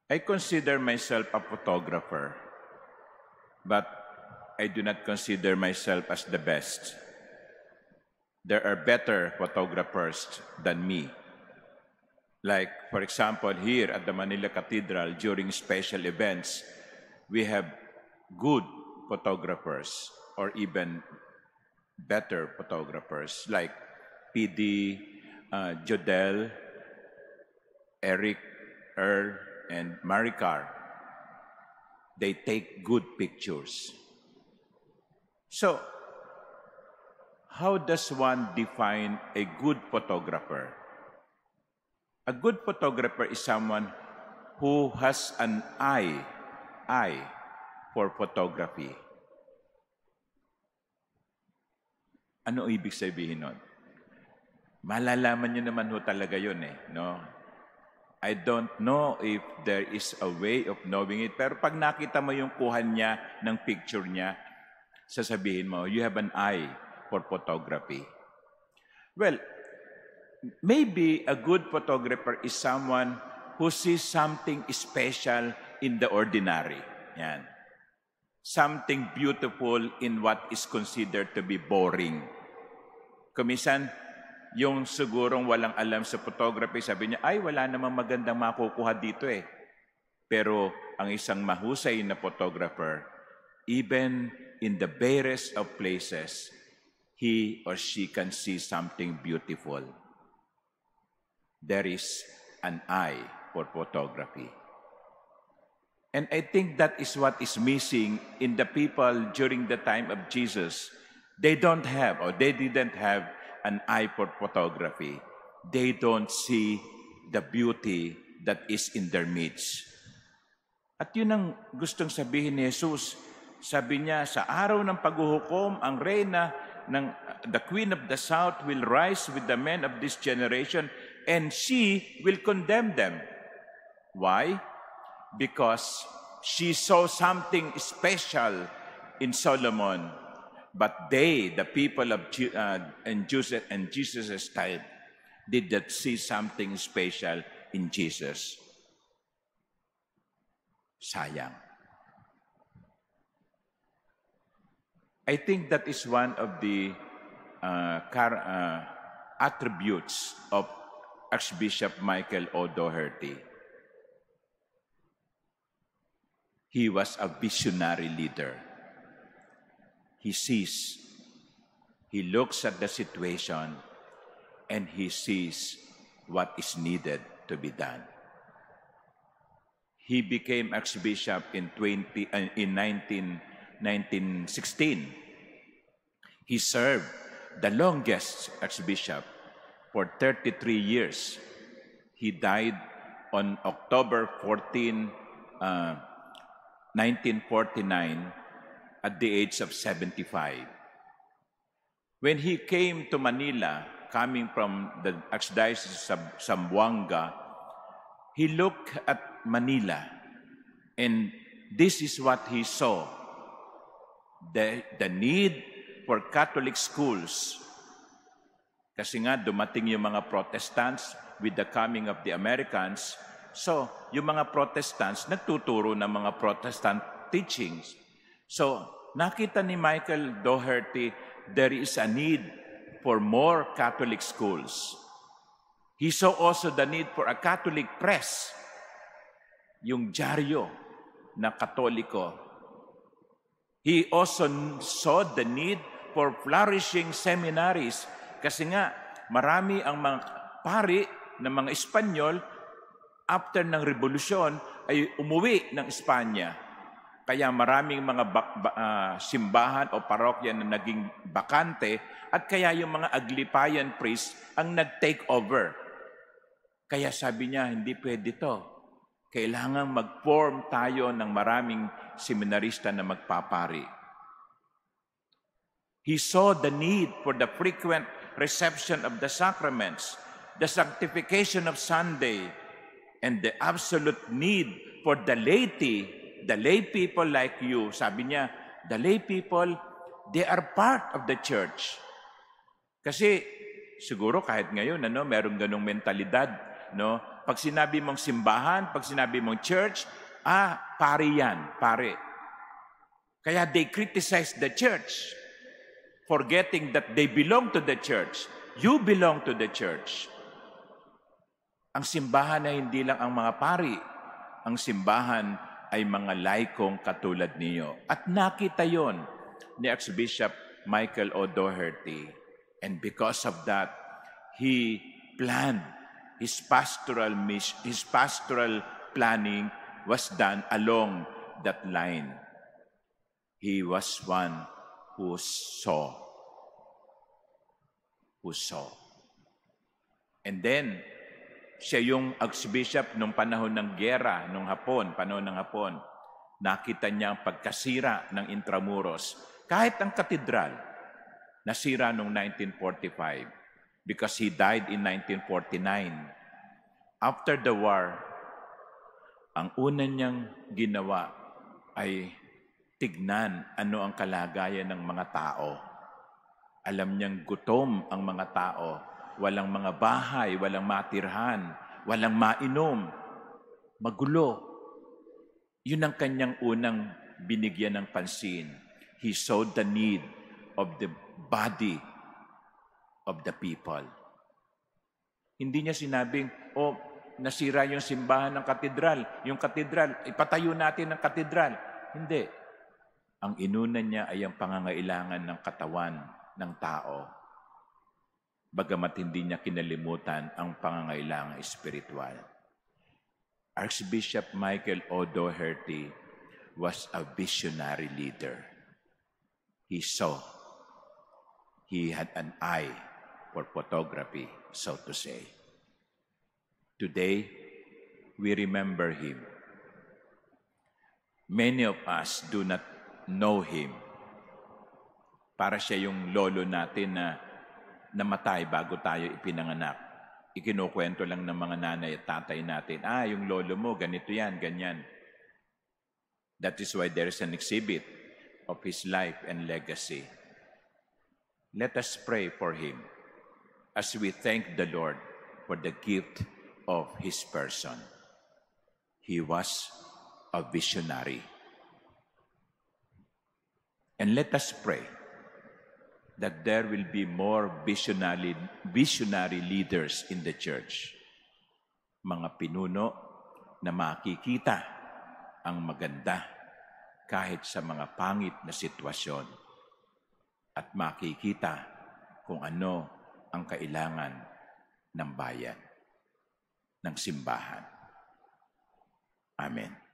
I consider myself a photographer, but I do not consider myself as the best. There are better photographers than me. Like, for example, here at the Manila Cathedral, during special events, we have good photographers or even better photographers like PD, Jodel, Eric, Earl, and Maricar. They take good pictures. So, how does one define a good photographer? A good photographer is someone who has an eye for photography. Ano ibig sabihin nun? Malalaman nyo naman ho talaga yun no? I don't know if there is a way of knowing it, pero pag nakita mo yung kuhan niya ng picture niya, sasabihin mo, you have an eye for photography. Well, maybe a good photographer is someone who sees something special in the ordinary. Yan. Something beautiful in what is considered to be boring. Kumisan, yung sigurong walang alam sa photography, sabi niya, ay, wala namang magandang makukuha dito Pero ang isang mahusay na photographer, even in the barest of places, he or she can see something beautiful. There is an eye for photography. And I think that is what is missing in the people during the time of Jesus. They didn't have an eye for photography. They don't see the beauty that is in their midst. At yun ang gustong sabihin ni Jesus. Sabi niya, sa araw ng paghuhukom, ang reyna ng the queen of the south will rise with the men of this generation, and she will condemn them. Why? Because she saw something special in Solomon, but they, the people of Jesus' time, did not see something special in Jesus. Sayang. I think that is one of the attributes of Archbishop Michael O. Doherty. He was a visionary leader. He sees, he looks at the situation, and he sees what is needed to be done. He became Archbishop in 1916. He served the longest Archbishop for 33 years. He died on October 14, 1949, at the age of 75. When he came to Manila, coming from the Archdiocese of Zamboanga, he looked at Manila, and this is what he saw. The need for Catholic schools. Kasi nga, dumating yung mga Protestants with the coming of the Americans. So, yung mga Protestants, nagtuturo ng mga Protestant teachings. So, nakita ni Michael Doherty, there is a need for more Catholic schools. He saw also the need for a Catholic press, yung dyaryo na Katoliko. He also saw the need for flourishing seminaries kasi nga marami ang mga pari ng mga Espanyol after ng revolusyon ay umuwi ng Espanya. Kaya maraming mga simbahan o parokya na naging bakante at kaya yung mga Aglipayan priests ang nag-take over. Kaya sabi niya, hindi pwede to. Kailangan mag-form tayo ng maraming seminarista na magpapari. He saw the need for the frequent reception of the sacraments, the sanctification of Sunday, and the absolute need for the laity, the lay people like you. Sabi niya, the lay people, they are part of the church. Kasi siguro kahit ngayon, merong ganong mentalidad, Pag sinabi mong simbahan, pag sinabi mong church, pare yan, pare. Kaya they criticize the church, forgetting that they belong to the church. You belong to the church. Ang simbahan ay hindi lang ang mga pari. Ang simbahan ay mga laikong katulad niyo. At nakita yon ni Archbishop Michael O. Doherty. And because of that, he planned his pastoral planning was done along that line. He was one who saw. And then, siya yung archbishop nung panahon ng giyera, panahon ng Hapon. Nakita niya ang pagkasira ng Intramuros. Kahit ang katedral, nasira noong 1945 because he died in 1949. After the war, ang una niyang ginawa ay tignan ano ang kalagayan ng mga tao. Alam niyang gutom ang mga tao. Walang mga bahay, walang matirhan, walang mainom. Magulo. Yun ang kanyang unang binigyan ng pansin. He saw the need of the body of the people. Hindi niya sinabing, nasira yung simbahan ng katedral. Yung katedral, ipatayo natin ang katedral. Hindi. Ang inuna niya ay ang pangangailangan ng katawan ng tao. Bagamat hindi niya kinalimutan ang pangangailangan espiritual. Archbishop Michael O. Doherty was a visionary leader. He saw. He had an eye for photography, so to say. Today, we remember him. Many of us do not know him. Para siya yung lolo natin na namatay bago tayo ipinanganak. Ikinukwento lang ng mga nanay at tatay natin, yung lolo mo, ganito yan, ganyan. That is why there is an exhibit of his life and legacy. Let us pray for him as we thank the Lord for the gift of his person. He was a visionary. And let us pray that there will be more visionary leaders in the church. Mga pinuno na makikita ang maganda kahit sa mga pangit na sitwasyon at makikita kung ano ang kailangan ng bayan, ng simbahan. Amen.